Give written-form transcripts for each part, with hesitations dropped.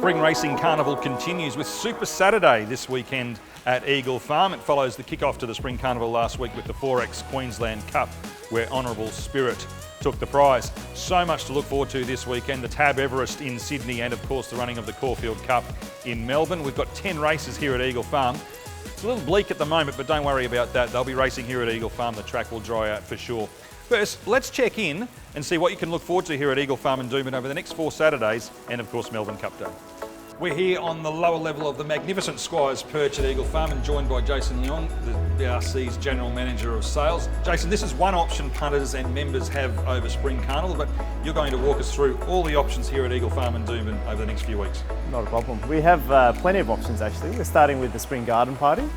Spring Racing Carnival continues with Super Saturday this weekend at Eagle Farm. It follows the kick-off to the Spring Carnival last week with the 4X Queensland Cup, where Honourable Spirit took the prize. So much to look forward to this weekend. The TAB Everest in Sydney and, of course, the running of the Caulfield Cup in Melbourne. We've got 10 races here at Eagle Farm. It's a little bleak at the moment, but don't worry about that. They'll be racing here at Eagle Farm. The track will dry out for sure. First, let's check in and see what you can look forward to here at Eagle Farm and Doomben over the next 4 Saturdays and, of course, Melbourne Cup Day. We're here on the lower level of the magnificent Squires Perch at Eagle Farm and joined by Jason Leong, the BRC's General Manager of Sales. Jason, this is one option punters and members have over Spring Carnival, but you're going to walk us through all the options here at Eagle Farm and Doomben over the next few weeks. Not a problem. We have plenty of options actually. We're starting with the Spring Garden Party.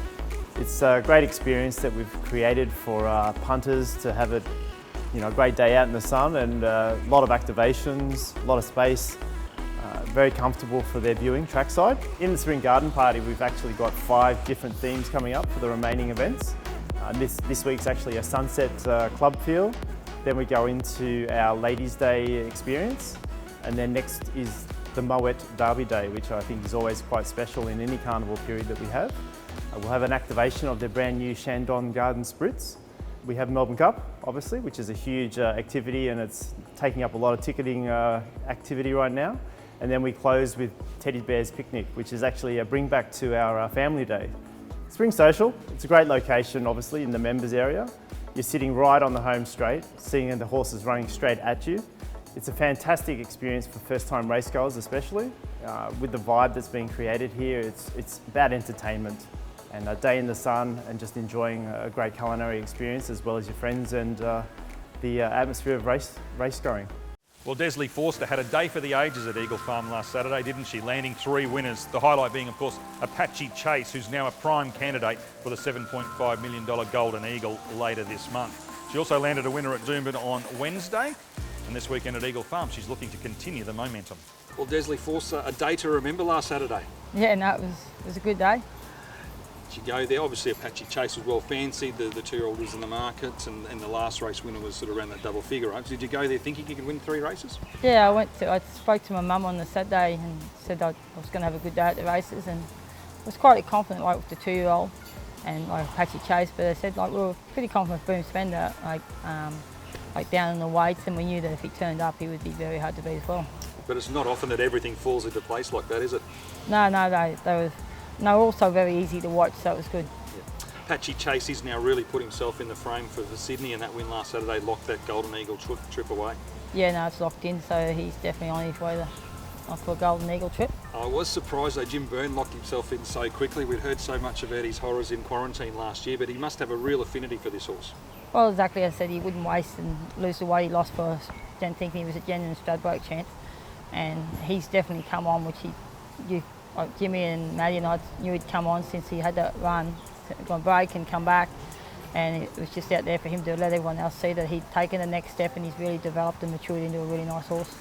It's a great experience that we've created for punters to have a great day out in the sun, and a lot of activations, a lot of space. Very comfortable for their viewing trackside. In the Spring Garden Party, we've actually got 5 different themes coming up for the remaining events. This week's actually a sunset club field. Then we go into our Ladies' Day experience. And then next is the Moet Derby Day, which I think is always quite special in any carnival period that we have. We'll have an activation of their brand new Shandong Garden Spritz. We have Melbourne Cup, obviously, which is a huge activity, and it's taking up a lot of ticketing activity right now. And then we close with Teddy Bear's Picnic, which is actually a bring back to our family day. Spring Social, it's a great location, obviously, in the members area. You're sitting right on the home straight, seeing the horses running straight at you. It's a fantastic experience for first-time racegoers, especially. With the vibe that's being created here, it's about entertainment and a day in the sun and just enjoying a great culinary experience as well as your friends and the atmosphere of race going. Well, Desley Forster had a day for the ages at Eagle Farm last Saturday, didn't she? Landing 3 winners. The highlight being, of course, Apache Chase, who's now a prime candidate for the $7.5 million Golden Eagle later this month. She also landed a winner at Doomben on Wednesday, and this weekend at Eagle Farm, she's looking to continue the momentum. Well, Desley Forster, a day to remember last Saturday. Yeah, no, it was a good day. You go there. Obviously, Apache Chase was well fancied. The 2-year-old was in the market, and the last race winner was sort of around that double figure. Right? Did you go there thinking you could win 3 races? Yeah, I spoke to my mum on the Saturday and said I was going to have a good day at the races, and was quite confident, like with the 2-year-old and like Apache Chase. But I said we were pretty confident Boom Spender, like down in the weights, and we knew that if he turned up, he would be very hard to beat as well. But it's not often that everything falls into place like that, is it? No, they were also very easy to watch, so it was good. Yeah. Apache Chase is now really put himself in the frame for Sydney, and that win last Saturday locked that Golden Eagle trip away. Yeah, no, it's locked in, so he's definitely on his way for a Golden Eagle trip. I was surprised though Jim Byrne locked himself in so quickly. We'd heard so much about his horrors in quarantine last year, but he must have a real affinity for this horse. Well, exactly, I said he wouldn't waste and lose the weight he lost for thinking he was a genuine Stradbroke chance. And he's definitely come on, which Jimmy and Maddie and I knew he'd come on since he had that run, gone break and come back, and it was just out there for him to let everyone else see that he'd taken the next step and he's really developed and matured into a really nice horse.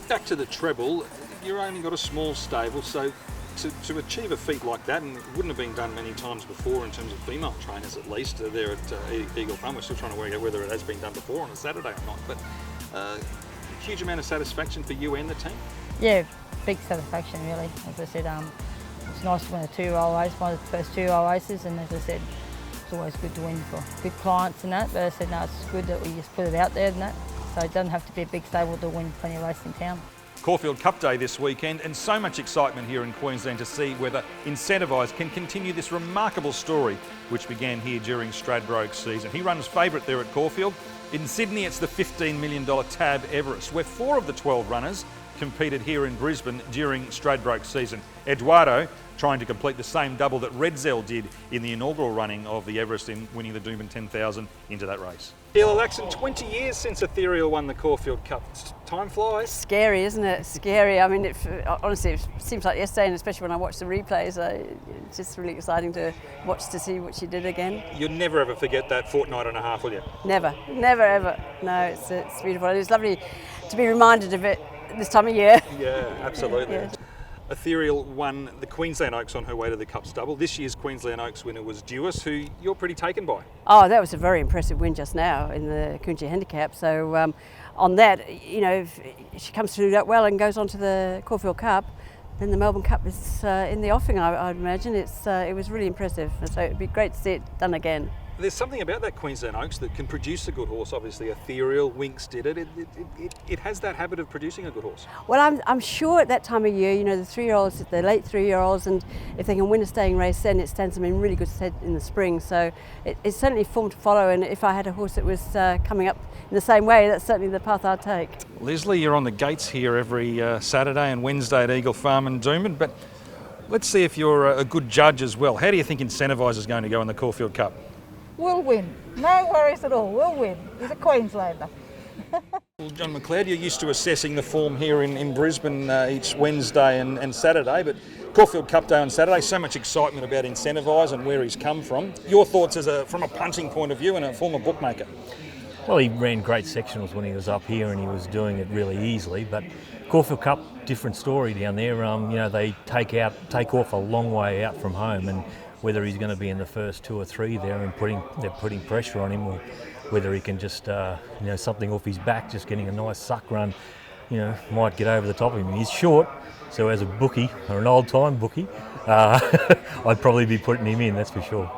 Back to the treble, you've only got a small stable, so to achieve a feat like that, and it wouldn't have been done many times before in terms of female trainers at least, there at Eagle Farm. We're still trying to work out whether it has been done before on a Saturday or not, but huge amount of satisfaction for you and the team? Yeah, big satisfaction really. As I said, it's nice to win a 2-year-old race, one of the first 2-year-old races, and as I said, it's always good to win for good clients and that, but I said no, it's good that we just put it out there and that, so it doesn't have to be a big stable to win plenty of races in town. Caulfield Cup Day this weekend, and so much excitement here in Queensland to see whether Incentivise can continue this remarkable story which began here during Stradbroke's season. He runs favourite there at Caulfield. In Sydney, it's the $15 million TAB Everest, where 4 of the 12 runners competed here in Brisbane during Stradbroke's season. Eduardo trying to complete the same double that Redzel did in the inaugural running of the Everest in winning the Doomben 10,000 into that race. Sheila Laxon, 20 years since Ethereal won the Caulfield Cup. Time flies. Scary, isn't it? Scary. I mean, honestly, it seems like yesterday, and especially when I watch the replays, it's just really exciting to watch to see what she did again. You'll never ever forget that fortnight and a half, will you? Never, never ever. No, it's beautiful. It's lovely to be reminded of it this time of year. Yeah, absolutely. Yeah. Ethereal won the Queensland Oaks on her way to the Cups double. This year's Queensland Oaks winner was Duis, who you're pretty taken by. Oh, that was a very impressive win just now in the Kunji Handicap. So on that, she comes through that well and goes on to the Caulfield Cup. then the Melbourne Cup is in the offing, I'd imagine. It was really impressive, and so it'd be great to see it done again. There's something about that Queensland Oaks that can produce a good horse. Obviously, Ethereal, Winks did it. It has that habit of producing a good horse. Well, I'm sure at that time of year, you know, the 3-year-olds, the late 3-year-olds, and if they can win a staying race, then it stands them in really good stead in the spring. So it's certainly form to follow, and if I had a horse that was coming up in the same way, that's certainly the path I'd take. Leslie, you're on the gates here every Saturday and Wednesday at Eagle Farm in Doomben, but let's see if you're a good judge as well. How do you think Incentivise is going to go in the Caulfield Cup? We'll win. No worries at all. We'll win. He's a Queenslander. Well, John McLeod, you're used to assessing the form here in Brisbane each Wednesday and Saturday, but Caulfield Cup Day on Saturday, so much excitement about Incentivise and where he's come from. Your thoughts from a punting point of view and a former bookmaker? Well, he ran great sectionals when he was up here and he was doing it really easily, but Caulfield Cup, different story down there. You know, they take off a long way out from home, and whether he's going to be in the first 2 or 3 there and they're putting pressure on him, or whether he can just, you know, something off his back, just getting a nice suck run, you know, might get over the top of him. He's short, so as a bookie, or an old-time bookie, I'd probably be putting him in, that's for sure.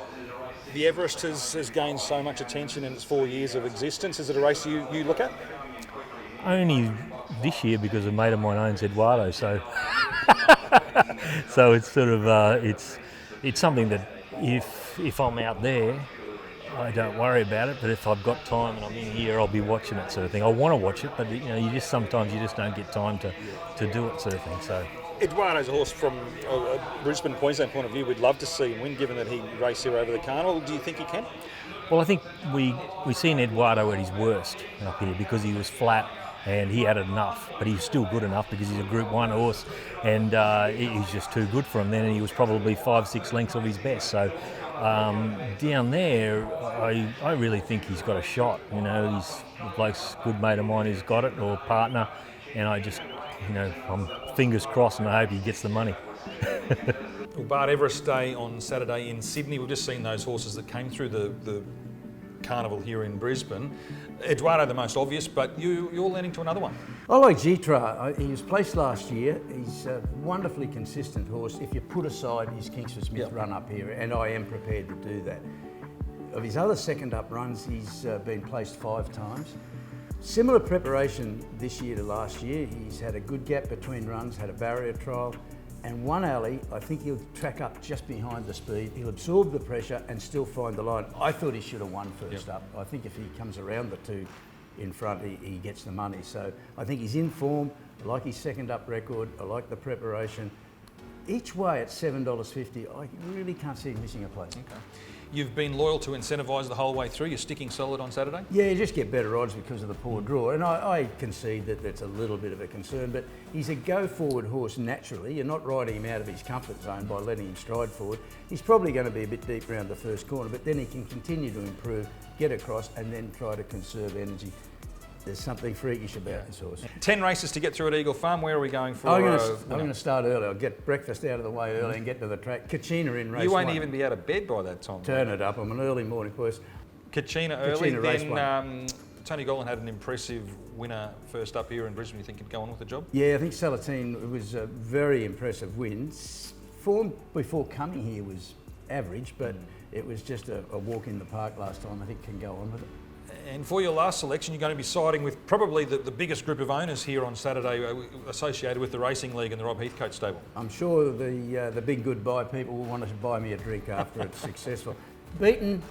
The Everest has gained so much attention in its 4 years of existence. Is it a race you look at? Only this year because a mate of mine owns Eduardo, so so it's sort of it's something that if I'm out there, I don't worry about it. But if I've got time and I'm in here, I'll be watching it, sort of thing. I want to watch it, but you know, sometimes you just don't get time to do it, sort of thing. So Eduardo's a horse from a Brisbane, Queensland point of view. We'd love to see him win, given that he raced here over the carnival. Do you think he can? Well, I think we seen Eduardo at his worst up here because he was flat and he had enough, but he's still good enough because he's a Group 1 horse, and he's just too good for him then, and he was probably 5-6 lengths of his best. So down there, I really think he's got a shot. You know, he's a bloke's good mate of mine who's got it, or partner, and I just, you know, I'm fingers crossed and I hope he gets the money. Well, BRC Everest Day on Saturday in Sydney. We've just seen those horses that came through the carnival here in Brisbane. Eduardo the most obvious, but you're leaning to another one. I like Gitra. He was placed last year. He's a wonderfully consistent horse if you put aside his Kingsford Smith run up here, and I am prepared to do that. Of his other second up runs, he's been placed 5 times. Similar preparation this year to last year. He's had a good gap between runs, had a barrier trial, and one alley. I think he'll track up just behind the speed. He'll absorb the pressure and still find the line. I thought he should have won first up. I think if he comes around the 2 in front, he gets the money. So I think he's in form. I like his second up record. I like the preparation. Each way at $7.50, I really can't see him missing a place. Okay. You've been loyal to Incentivise the whole way through. You're sticking solid on Saturday? Yeah, you just get better odds because of the poor draw. And I concede that that's a little bit of a concern, but he's a go-forward horse naturally. You're not riding him out of his comfort zone by letting him stride forward. He's probably going to be a bit deep around the first corner, but then he can continue to improve, get across, and then try to conserve energy. There's something freakish about this horse. 10 races to get through at Eagle Farm. Where are we going for? I'm going to start early. I'll get breakfast out of the way early and get to the track. Kachina in race 1. You won't even be out of bed by that time. Turn it up. I'm an early morning person. Kachina early. Kachina race then Tony Gollan had an impressive winner first up here in Brisbane. You think he'd go on with the job? Yeah, I think Salatine was a very impressive win. Form before coming here was average, but it was just a walk in the park last time. I think can go on with it. And for your last selection, you're going to be siding with probably the biggest group of owners here on Saturday associated with the Racing League and the Rob Heathcote stable. I'm sure the big goodbye people will want to buy me a drink after it's successful. Beaten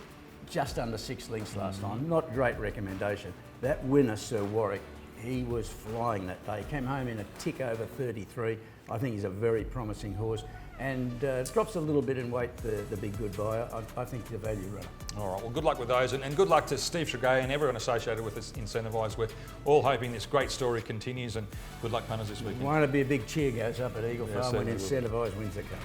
just under 6 lengths last time, not great recommendation. That winner, Sir Warwick, he was flying that day. Came home in a tick over 33. I think he's a very promising horse. And drops a little bit in weight, the big goodbye. I think the value runner. All right, well, good luck with those, and good luck to Steve Tregea and everyone associated with this Incentivise. We're all hoping this great story continues, and good luck, punters, this weekend. Won't it be a big cheer goes up at Eagle Farm when certainly Incentivise wins the cup.